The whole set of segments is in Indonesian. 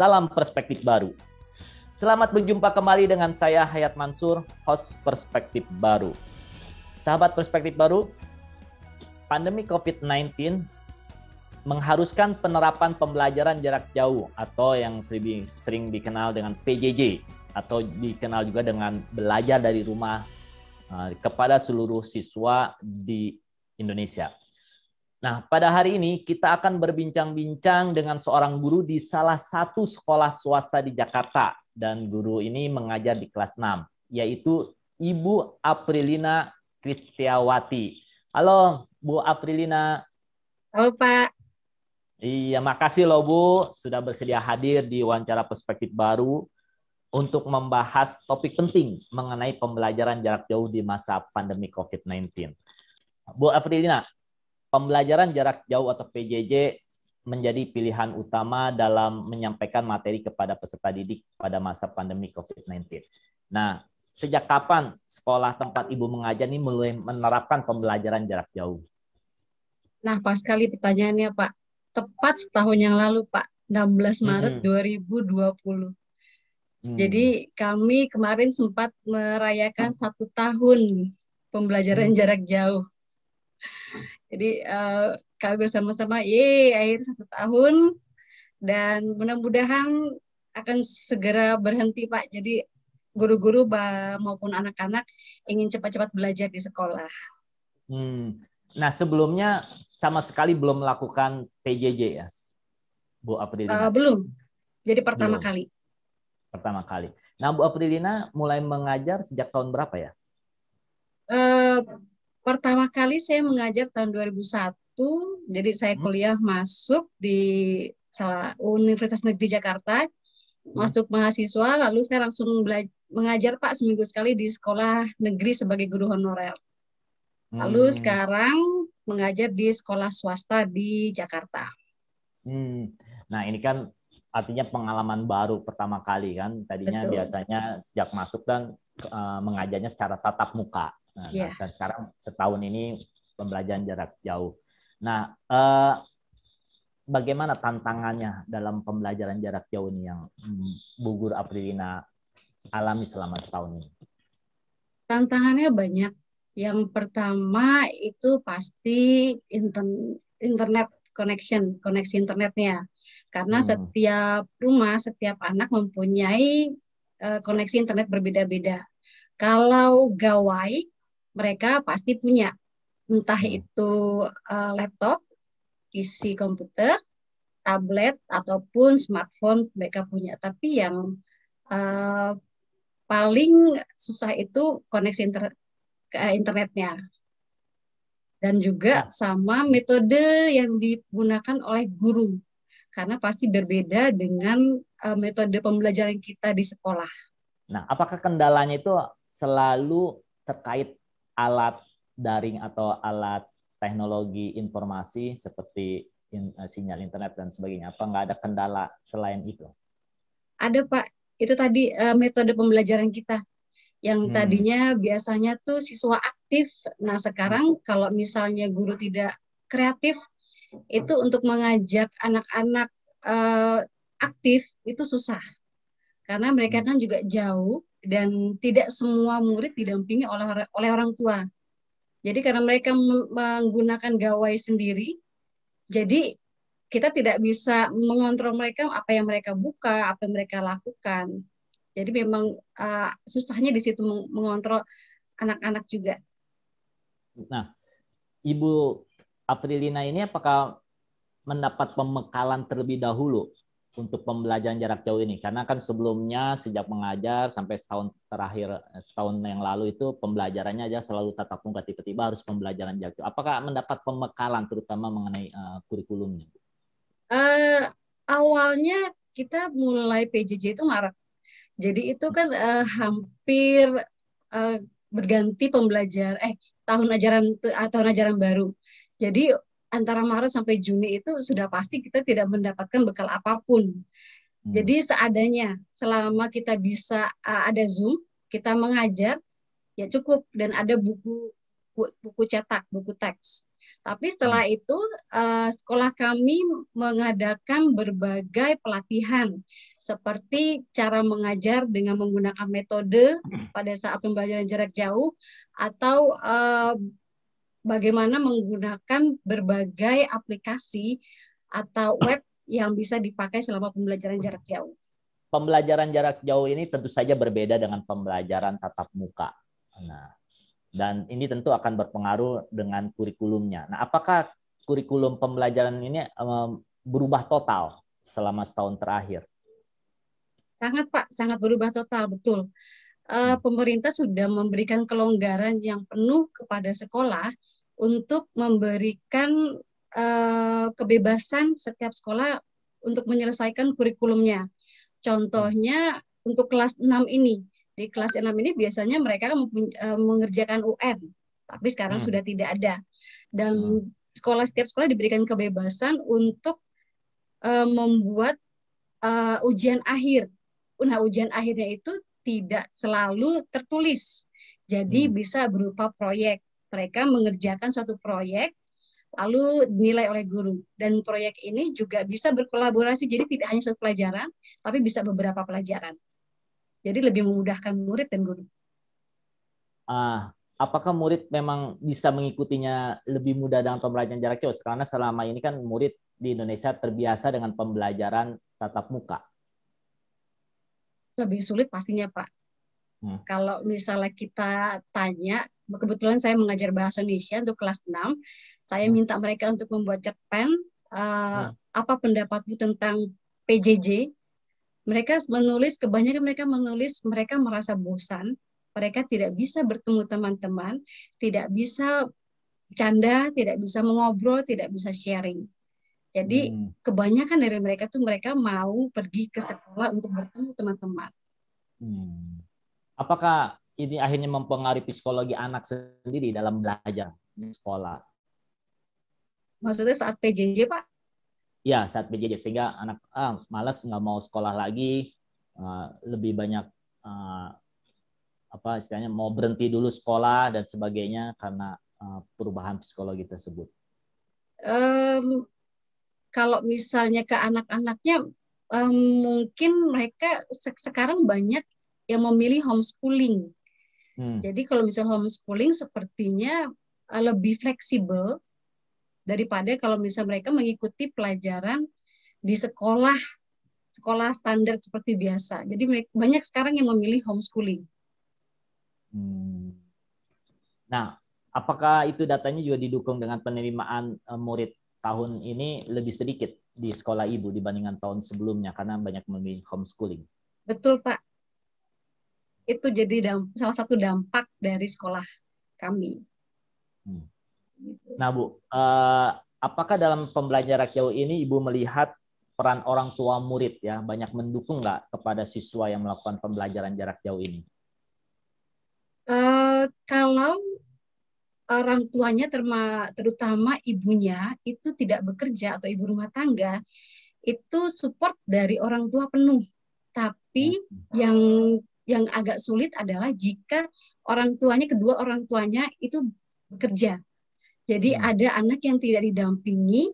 Salam perspektif baru. Selamat berjumpa kembali dengan saya Hayat Mansur, host Perspektif Baru. Sahabat Perspektif Baru, pandemi COVID-19 mengharuskan penerapan pembelajaran jarak jauh atau yang sering dikenal dengan PJJ atau dikenal juga dengan belajar dari rumah kepada seluruh siswa di Indonesia. Nah, pada hari ini kita akan berbincang-bincang dengan seorang guru di salah satu sekolah swasta di Jakarta. Dan guru ini mengajar di kelas 6, yaitu Ibu Aprilina Kristiawati. Halo, Bu Aprilina. Halo, Pak. Iya, makasih loh Bu, sudah bersedia hadir di wawancara Perspektif Baru untuk membahas topik penting mengenai pembelajaran jarak jauh di masa pandemi COVID-19. Bu Aprilina, pembelajaran jarak jauh atau PJJ menjadi pilihan utama dalam menyampaikan materi kepada peserta didik pada masa pandemi COVID-19. Nah, sejak kapan sekolah tempat Ibu mengajar ini mulai menerapkan pembelajaran jarak jauh? Nah, pas sekali pertanyaannya, Pak. Tepat setahun yang lalu, Pak. 16 Maret 2020. Jadi kami kemarin sempat merayakan 1 tahun pembelajaran jarak jauh. Jadi kami bersama-sama, akhirnya 1 tahun, dan mudah-mudahan akan segera berhenti, Pak. Jadi guru-guru maupun anak-anak ingin cepat-cepat belajar di sekolah. Nah, sebelumnya sama sekali belum melakukan PJJ ya, Bu Aprilina? Belum. Jadi pertama kali. Pertama kali. Nah, Bu Aprilina mulai mengajar sejak tahun berapa ya? Pertama kali saya mengajar tahun 2001, jadi saya kuliah masuk di Universitas Negeri Jakarta, masuk mahasiswa, lalu saya langsung mengajar, Pak, seminggu sekali di sekolah negeri sebagai guru honorer. Lalu sekarang mengajar di sekolah swasta di Jakarta. Nah, ini kan artinya pengalaman baru pertama kali kan, tadinya Betul. Biasanya sejak masuk dan mengajarnya secara tatap muka. Nah, dan sekarang setahun ini pembelajaran jarak jauh. Nah, bagaimana tantangannya dalam pembelajaran jarak jauh ini yang Bu Guru Aprilina alami selama setahun ini? Tantangannya banyak. Yang pertama itu pasti internet koneksi internetnya. Karena setiap rumah, setiap anak mempunyai koneksi internet berbeda-beda. Kalau gawai, mereka pasti punya, entah itu laptop, PC komputer, tablet, ataupun smartphone mereka punya. Tapi yang paling susah itu koneksi internetnya. Dan juga sama metode yang digunakan oleh guru. Karena pasti berbeda dengan metode pembelajaran kita di sekolah. Nah, apakah kendalanya itu selalu terkait alat daring atau alat teknologi informasi seperti sinyal internet dan sebagainya? Apa nggak ada kendala selain itu? Ada, Pak. Itu tadi metode pembelajaran kita. Yang tadinya biasanya tuh siswa aktif. Nah, sekarang kalau misalnya guru tidak kreatif, itu untuk mengajak anak-anak aktif itu susah. Karena mereka kan juga jauh dan tidak semua murid didampingi oleh orang tua. Jadi karena mereka menggunakan gawai sendiri, jadi kita tidak bisa mengontrol mereka apa yang mereka buka, apa yang mereka lakukan. Jadi memang susahnya di situ mengontrol anak-anak juga. Nah, Ibu Aprilina ini apakah mendapat pembekalan terlebih dahulu untuk pembelajaran jarak jauh ini? Karena kan sebelumnya sejak mengajar sampai setahun yang lalu itu pembelajarannya aja selalu tatap muka, tiba-tiba harus pembelajaran jarak jauh. Apakah mendapat pembekalan terutama mengenai kurikulumnya? Awalnya kita mulai PJJ itu Maret. Jadi itu kan hampir berganti tahun ajaran baru. Jadi antara Maret sampai Juni itu sudah pasti kita tidak mendapatkan bekal apapun. Jadi seadanya, selama kita bisa ada Zoom, kita mengajar, ya cukup. Dan ada buku cetak, buku teks. Tapi setelah itu sekolah kami mengadakan berbagai pelatihan seperti cara mengajar dengan menggunakan metode pada saat pembelajaran jarak jauh atau bagaimana menggunakan berbagai aplikasi atau web yang bisa dipakai selama pembelajaran jarak jauh. Pembelajaran jarak jauh ini tentu saja berbeda dengan pembelajaran tatap muka. Nah, dan ini tentu akan berpengaruh dengan kurikulumnya. Nah, apakah kurikulum pembelajaran ini berubah total selama setahun terakhir? Sangat, Pak, sangat berubah total, betul. Pemerintah sudah memberikan kelonggaran yang penuh kepada sekolah untuk memberikan kebebasan setiap sekolah untuk menyelesaikan kurikulumnya. Contohnya untuk kelas 6 ini. Di kelas 6 ini biasanya mereka mengerjakan UN, tapi sekarang sudah tidak ada. Dan setiap sekolah diberikan kebebasan untuk membuat ujian akhir. Nah, ujian akhirnya itu tidak selalu tertulis. Jadi bisa berupa proyek. Mereka mengerjakan suatu proyek lalu dinilai oleh guru. Dan proyek ini juga bisa berkolaborasi. Jadi tidak hanya satu pelajaran, tapi bisa beberapa pelajaran. Jadi lebih memudahkan murid dan guru. Apakah murid memang bisa mengikutinya lebih mudah dengan pembelajaran jarak jauh? Karena selama ini kan murid di Indonesia terbiasa dengan pembelajaran tatap muka. Lebih sulit pastinya, Pak. Kalau misalnya kita tanya, kebetulan saya mengajar bahasa Indonesia untuk kelas 6, saya minta mereka untuk membuat cerpen, apa pendapatmu tentang PJJ. Kebanyakan mereka menulis, mereka merasa bosan, mereka tidak bisa bertemu teman-teman, tidak bisa bercanda, tidak bisa mengobrol, tidak bisa sharing. Jadi kebanyakan dari mereka tuh mereka mau pergi ke sekolah untuk bertemu teman-teman. Apakah ini akhirnya mempengaruhi psikologi anak sendiri dalam belajar di sekolah? Maksudnya saat PJJ, Pak? Ya, saat PJJ sehingga anak malas nggak mau sekolah lagi, lebih banyak istilahnya mau berhenti dulu sekolah dan sebagainya karena perubahan psikologi tersebut. Kalau misalnya ke anak-anaknya, mungkin mereka sekarang banyak yang memilih homeschooling. Jadi kalau misalnya homeschooling sepertinya lebih fleksibel daripada kalau misalnya mereka mengikuti pelajaran di sekolah standar seperti biasa. Jadi banyak sekarang yang memilih homeschooling. Nah, apakah itu datanya juga didukung dengan penerimaan murid tahun ini lebih sedikit di sekolah ibu dibandingkan tahun sebelumnya karena banyak memilih homeschooling? Betul, Pak. Itu jadi salah satu dampak dari sekolah kami. Nah, Bu, apakah dalam pembelajaran jarak jauh ini Ibu melihat peran orang tua murid ya banyak mendukung nggak kepada siswa yang melakukan pembelajaran jarak jauh ini? Kalau orang tuanya terutama ibunya itu tidak bekerja atau ibu rumah tangga, itu support dari orang tua penuh. Tapi yang agak sulit adalah jika kedua orang tuanya itu bekerja. Jadi ada anak yang tidak didampingi,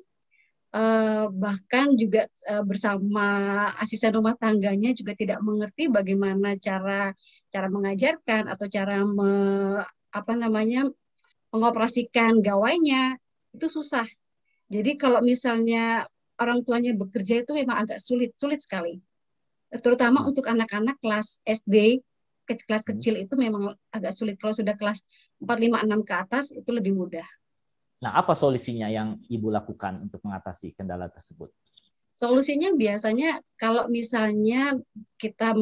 bahkan juga bersama asisten rumah tangganya juga tidak mengerti bagaimana cara mengajarkan atau cara mengoperasikan gawainya, itu susah. Jadi kalau misalnya orang tuanya bekerja itu memang agak sulit sekali. Terutama untuk anak-anak kelas SD, kelas kecil itu memang agak sulit. Kalau sudah kelas 4, 5, 6 ke atas itu lebih mudah. Nah, apa solusinya yang Ibu lakukan untuk mengatasi kendala tersebut? Solusinya biasanya kalau misalnya kita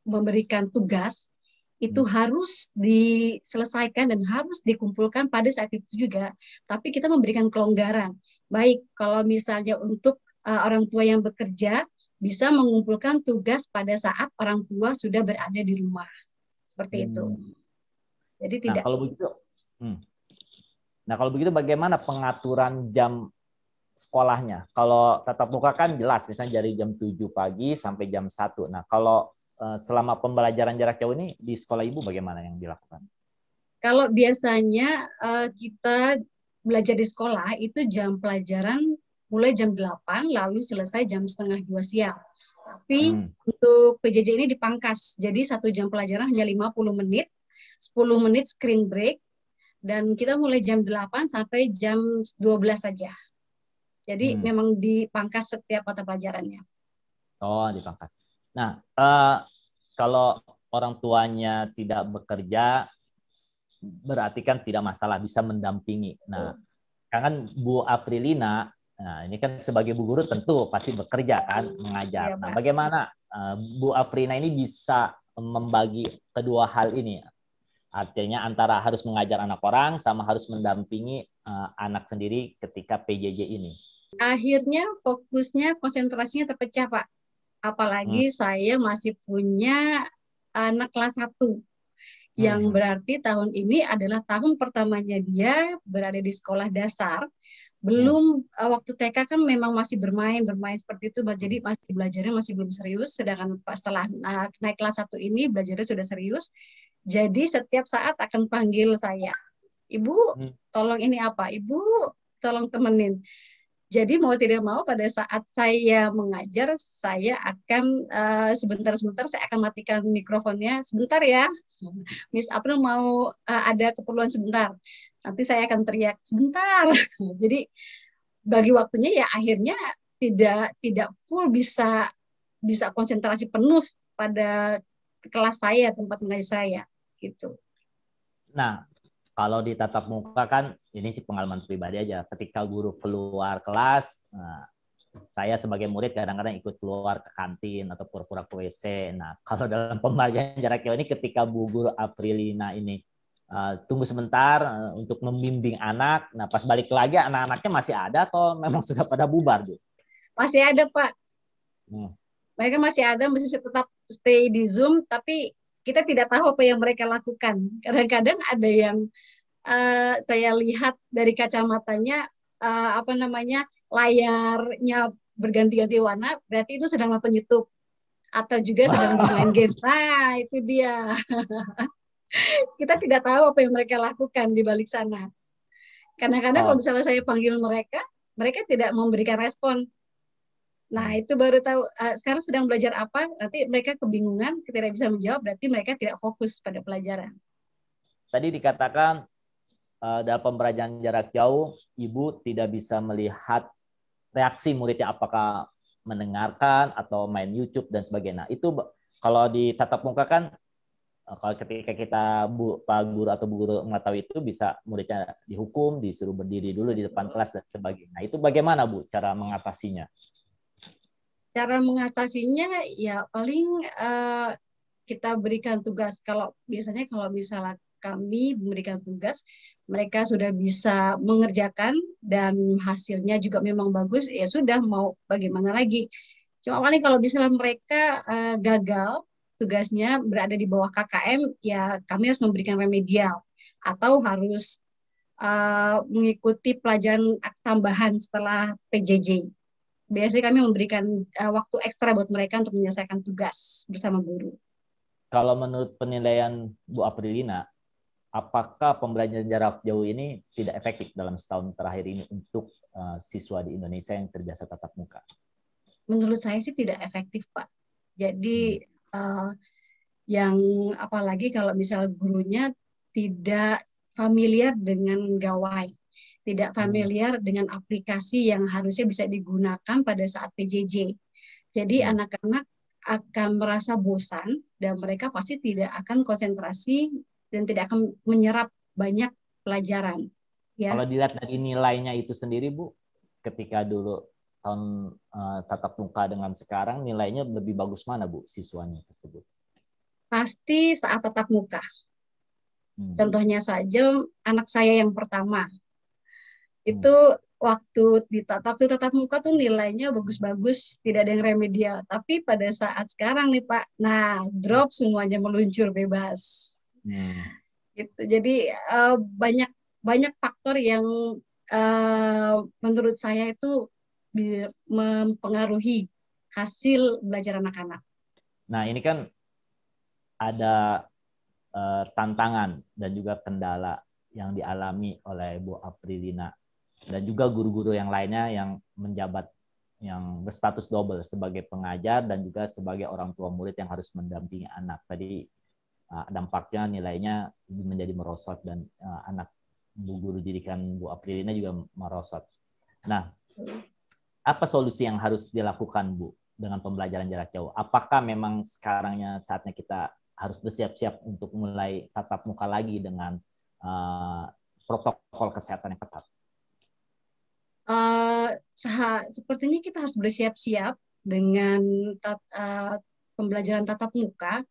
memberikan tugas, itu harus diselesaikan dan harus dikumpulkan pada saat itu juga. Tapi kita memberikan kelonggaran. Baik, kalau misalnya untuk orang tua yang bekerja, bisa mengumpulkan tugas pada saat orang tua sudah berada di rumah. Seperti itu. Jadi tidak. Nah, kalau begitu bagaimana pengaturan jam sekolahnya? Kalau tatap muka kan jelas, misalnya dari jam 7 pagi sampai jam 1. Nah, kalau selama pembelajaran jarak jauh ini di sekolah Ibu bagaimana yang dilakukan? Kalau biasanya kita belajar di sekolah itu jam pelajaran mulai jam 8 lalu selesai jam setengah 2 siang. Tapi untuk PJJ ini dipangkas. Jadi 1 jam pelajaran hanya 50 menit, 10 menit screen break, dan kita mulai jam 8 sampai jam 12 saja. Jadi memang dipangkas setiap mata pelajarannya. Oh, dipangkas. Nah, kalau orang tuanya tidak bekerja, berarti kan tidak masalah, bisa mendampingi. Nah, kan Bu Aprilina, nah ini kan sebagai Bu Guru tentu pasti bekerja kan, mengajar. Nah, bagaimana Bu Aprilina ini bisa membagi kedua hal ini? Artinya antara harus mengajar anak orang sama harus mendampingi anak sendiri ketika PJJ ini. Akhirnya fokusnya, konsentrasinya terpecah, Pak. Apalagi saya masih punya anak kelas 1. Yang berarti tahun ini adalah tahun pertamanya dia berada di sekolah dasar. Belum waktu TK kan memang masih bermain seperti itu, jadi masih belajarnya masih belum serius. Sedangkan setelah naik kelas 1 ini belajarnya sudah serius. Jadi setiap saat akan panggil saya, Ibu, tolong ini apa? Ibu, tolong temenin. Jadi mau tidak mau pada saat saya mengajar, saya akan sebentar-sebentar saya akan matikan mikrofonnya. Sebentar ya, Miss April mau ada keperluan sebentar. Nanti saya akan teriak sebentar. Jadi bagi waktunya ya akhirnya tidak full bisa konsentrasi penuh pada kelas saya, tempat mengajar saya gitu. Nah, kalau di tatap muka kan, ini sih pengalaman pribadi aja. Ketika guru keluar kelas, saya sebagai murid kadang-kadang ikut keluar ke kantin atau pura-pura ke WC. Nah, kalau dalam pembelajaran jarak jauh ini, ketika Bu Guru Aprilina ini tunggu sebentar untuk membimbing anak, nah pas balik lagi anak-anaknya masih ada atau memang sudah pada bubar, Bu? Masih ada, Pak. Mereka masih ada, masih tetap stay di Zoom, tapi kita tidak tahu apa yang mereka lakukan. Kadang-kadang ada yang saya lihat dari kacamatanya layarnya berganti-ganti warna, berarti itu sedang nonton YouTube atau juga sedang bermain games. Nah, itu dia. Kita tidak tahu apa yang mereka lakukan di balik sana. Kadang-kadang kalau misalnya saya panggil mereka, mereka tidak memberikan respon. Nah, itu baru tahu sekarang sedang belajar apa, nanti mereka kebingungan, tidak bisa menjawab, berarti mereka tidak fokus pada pelajaran. Tadi dikatakan dalam pembelajaran jarak jauh, Ibu tidak bisa melihat reaksi muridnya, apakah mendengarkan atau main YouTube dan sebagainya. Itu kalau di tatap muka kan, kalau ketika kita Pak Guru atau Bu Guru mengetahui itu, bisa muridnya dihukum, disuruh berdiri dulu di depan kelas dan sebagainya. Nah, itu bagaimana, Bu, cara mengatasinya? Cara mengatasinya ya paling kita berikan tugas. Biasanya kalau misalnya kami memberikan tugas, mereka sudah bisa mengerjakan dan hasilnya juga memang bagus, ya sudah, mau bagaimana lagi. Cuma paling kalau misalnya mereka gagal tugasnya berada di bawah KKM, ya kami harus memberikan remedial atau harus mengikuti pelajaran tambahan setelah PJJ. Biasanya kami memberikan waktu ekstra buat mereka untuk menyelesaikan tugas bersama guru. Kalau menurut penilaian Bu Aprilina, apakah pembelajaran jarak jauh ini tidak efektif dalam setahun terakhir ini untuk siswa di Indonesia yang terbiasa tatap muka? Menurut saya sih tidak efektif, Pak. Jadi yang apalagi kalau misalnya gurunya tidak familiar dengan gawai, tidak familiar dengan aplikasi yang harusnya bisa digunakan pada saat PJJ. Jadi anak-anak akan merasa bosan dan mereka pasti tidak akan konsentrasi dan tidak akan menyerap banyak pelajaran. Ya. Kalau dilihat dari nilainya itu sendiri, Bu, ketika dulu tahun tatap muka dengan sekarang, nilainya lebih bagus mana, Bu, siswanya tersebut? Pasti saat tatap muka. Contohnya saja anak saya yang pertama. Itu waktu tatap muka tuh nilainya bagus-bagus, tidak ada yang remedial. Tapi pada saat sekarang nih, Pak, nah drop semuanya, meluncur bebas. Gitu. Jadi banyak faktor yang menurut saya itu mempengaruhi hasil belajar anak-anak. Nah, ini kan ada tantangan dan juga kendala yang dialami oleh Bu Aprilina dan juga guru-guru yang lainnya yang menjabat, yang berstatus double sebagai pengajar dan juga sebagai orang tua murid yang harus mendampingi anak. Tadi dampaknya nilainya menjadi merosot dan anak Bu guru didikan Bu Aprilina juga merosot. Nah, apa solusi yang harus dilakukan, Bu, dengan pembelajaran jarak jauh? Apakah memang sekarangnya saatnya kita harus bersiap-siap untuk mulai tatap muka lagi dengan protokol kesehatan yang ketat? Sepertinya kita harus bersiap-siap dengan pembelajaran tatap muka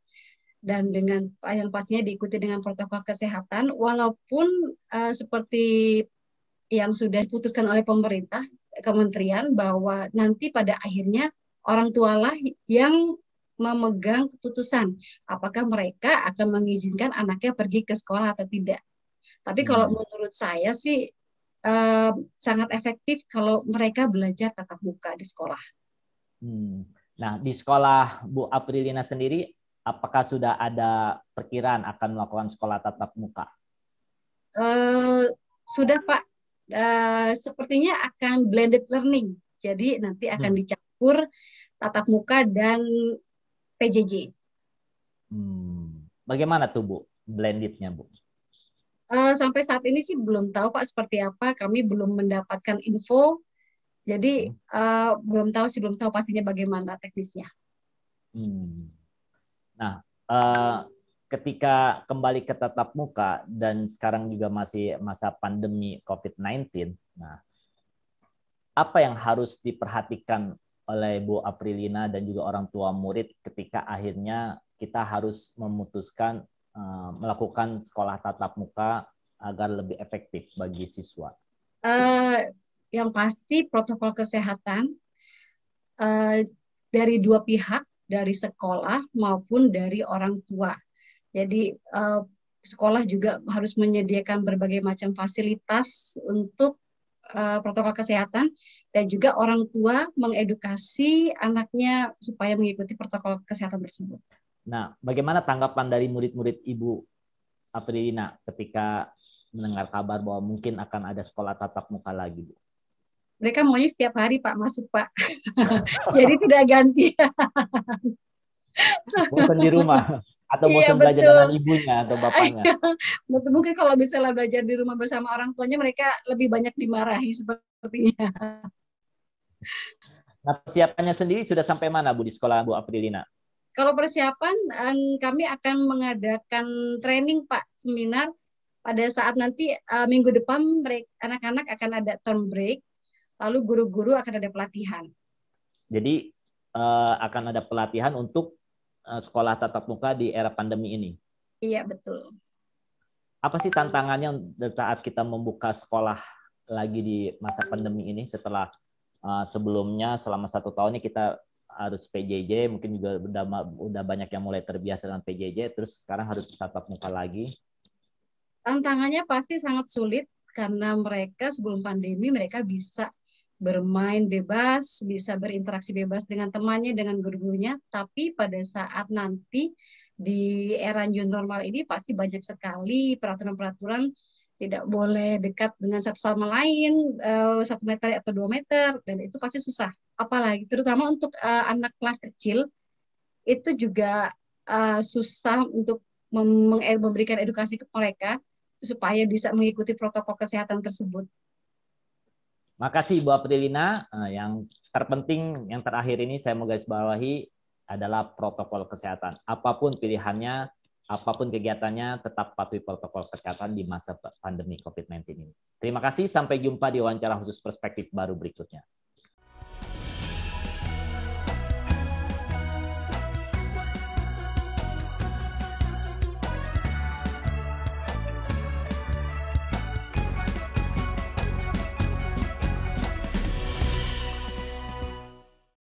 dan dengan yang pastinya diikuti dengan protokol kesehatan, walaupun seperti yang sudah diputuskan oleh pemerintah, kementerian, bahwa nanti pada akhirnya orang tualah yang memegang keputusan apakah mereka akan mengizinkan anaknya pergi ke sekolah atau tidak. Tapi kalau menurut saya sih sangat efektif kalau mereka belajar tatap muka di sekolah. Nah, di sekolah Bu Aprilina sendiri, apakah sudah ada perkiraan akan melakukan sekolah tatap muka? Sudah, Pak. Sepertinya akan blended learning. Jadi nanti akan dicampur tatap muka dan PJJ. Bagaimana tuh, Bu, blendednya, Bu? Sampai saat ini sih belum tahu, Pak, seperti apa. Kami belum mendapatkan info. Jadi belum tahu pastinya bagaimana teknisnya. Nah, ketika kembali ke tatap muka dan sekarang juga masih masa pandemi COVID-19, nah, apa yang harus diperhatikan oleh Bu Aprilina dan juga orang tua murid ketika akhirnya kita harus memutuskan melakukan sekolah tatap muka agar lebih efektif bagi siswa? Yang pasti protokol kesehatan dari dua pihak, dari sekolah maupun dari orang tua. Jadi sekolah juga harus menyediakan berbagai macam fasilitas untuk protokol kesehatan, dan juga orang tua mengedukasi anaknya supaya mengikuti protokol kesehatan tersebut. Nah, bagaimana tanggapan dari murid-murid Ibu Aprilina ketika mendengar kabar bahwa mungkin akan ada sekolah tatap muka lagi, Bu? Mereka maunya setiap hari, Pak, masuk, Pak. Jadi tidak ganti. Bosan di rumah atau bosan belajar dengan ibunya atau bapaknya? Mungkin kalau misalnya belajar di rumah bersama orang tuanya, mereka lebih banyak dimarahi sepertinya. Nah, persiapannya sendiri sudah sampai mana, Bu, di sekolah Bu Aprilina? Kalau persiapan, kami akan mengadakan training, Pak, seminar pada saat nanti minggu depan anak-anak akan ada term break, lalu guru-guru akan ada pelatihan. Jadi akan ada pelatihan untuk sekolah tatap muka di era pandemi ini. Iya, betul. Apa sih tantangannya saat kita membuka sekolah lagi di masa pandemi ini setelah sebelumnya selama 1 tahun ini kita harus PJJ, mungkin juga udah banyak yang mulai terbiasa dengan PJJ, terus sekarang harus tatap muka lagi? Tantangannya pasti sangat sulit karena mereka sebelum pandemi mereka bisa bermain bebas, bisa berinteraksi bebas dengan temannya, dengan guru-gurunya, tapi pada saat nanti di era new normal ini pasti banyak sekali peraturan-peraturan, tidak boleh dekat dengan satu sama lain, 1 meter atau 2 meter, dan itu pasti susah. Apalagi terutama untuk anak kelas kecil, itu juga susah untuk memberikan edukasi ke mereka supaya bisa mengikuti protokol kesehatan tersebut. Makasih Bu Aprilina. Yang terpenting, yang terakhir ini saya mau garis bawahi adalah protokol kesehatan. Apapun pilihannya, apapun kegiatannya, tetap patuhi protokol kesehatan di masa pandemi COVID-19 ini. Terima kasih, sampai jumpa di wawancara khusus Perspektif Baru berikutnya.